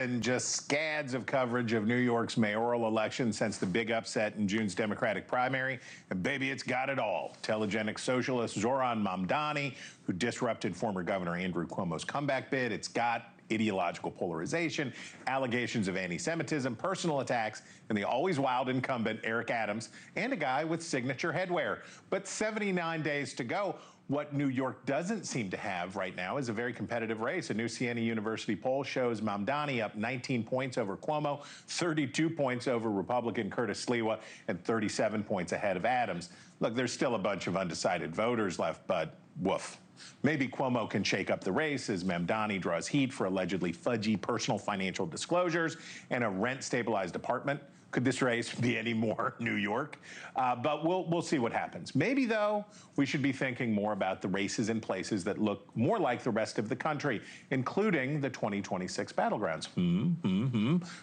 And just scads of coverage of New York's mayoral election since the big upset in June's Democratic primary. And baby, it's got it all. Telegenic socialist Zoran Mamdani, who disrupted former Governor Andrew Cuomo's comeback bid. It's got ideological polarization, allegations of anti-Semitism, personal attacks, and the always wild incumbent Eric Adams, and a guy with signature headwear. But 79 days to go. What New York doesn't seem to have right now is a very competitive race. A new Siena University poll shows Mamdani up 19 points over Cuomo, 32 points over Republican Curtis Sliwa, and 37 points ahead of Adams. Look, there's still a bunch of undecided voters left, but woof. Maybe Cuomo can shake up the race as Mamdani draws heat for allegedly fudgy personal financial disclosures and a rent-stabilized apartment. Could this race be any more New York? But we'll see what happens. Maybe, though, we should be thinking more about the races in places that look more like the rest of the country, including the 2026 battlegrounds.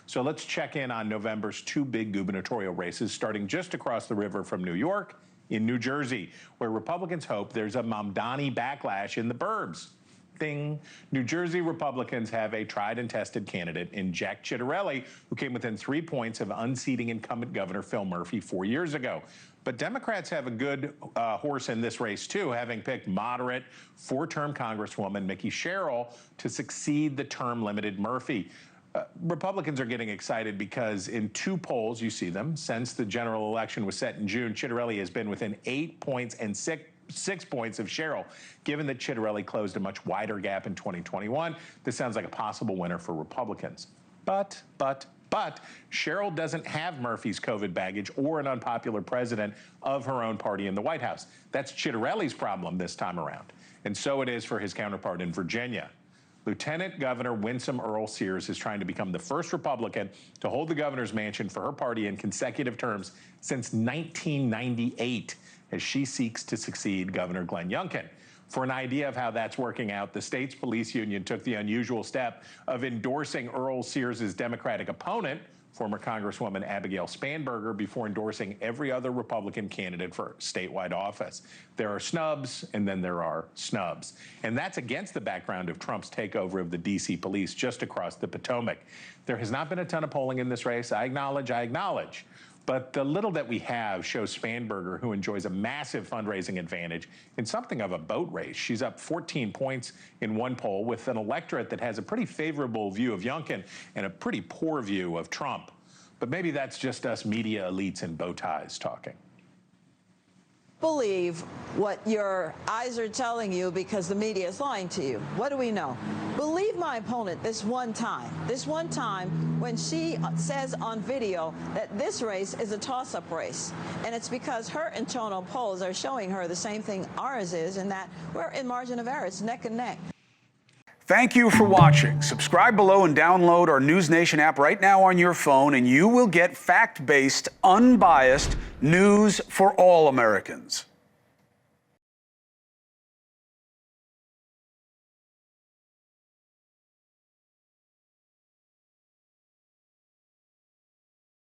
So let's check in on November's two big gubernatorial races, starting just across the river from New York in New Jersey, where Republicans hope there's a Mamdani backlash in the burbs. Ding. New Jersey Republicans have a tried and tested candidate in Jack Ciattarelli, who came within 3 points of unseating incumbent Governor Phil Murphy 4 years ago. But Democrats have a good horse in this race, too, having picked moderate four-term Congresswoman Mickey Sherrill to succeed the term-limited Murphy. Republicans are getting excited because in two polls, you see them, since the general election was set in June, Ciattarelli has been within 8 points and 6 points of Sherrill. Given that Ciattarelli closed a much wider gap in 2021, this sounds like a possible winner for Republicans. But Sherrill doesn't have Murphy's COVID baggage or an unpopular president of her own party in the White House. That's Ciattarelli's problem this time around. And so it is for his counterpart in Virginia. Lieutenant Governor Winsome Earl Sears is trying to become the first Republican to hold the governor's mansion for her party in consecutive terms since 1998, as she seeks to succeed Governor Glenn Youngkin. For an idea of how that's working out, the state's police union took the unusual step of endorsing Earl Sears' Democratic opponent, former Congresswoman Abigail Spanberger, before endorsing every other Republican candidate for statewide office. There are snubs, and then there are snubs. And that's against the background of Trump's takeover of the D.C. police just across the Potomac. There has not been a ton of polling in this race. I acknowledge. But the little that we have shows Spanberger, who enjoys a massive fundraising advantage, in something of a boat race. She's up 14 points in one poll with an electorate that has a pretty favorable view of Youngkin and a pretty poor view of Trump. But maybe that's just us media elites in bow ties talking. Believe what your eyes are telling you because the media is lying to you. What do we know? Believe my opponent this one time when she says on video that this race is a toss-up race. And it's because her internal polls are showing her the same thing ours is, in that we're in margin of error. It's neck and neck. Thank you for watching. Subscribe below and download our NewsNation app right now on your phone, and you will get fact-based, unbiased news for all Americans.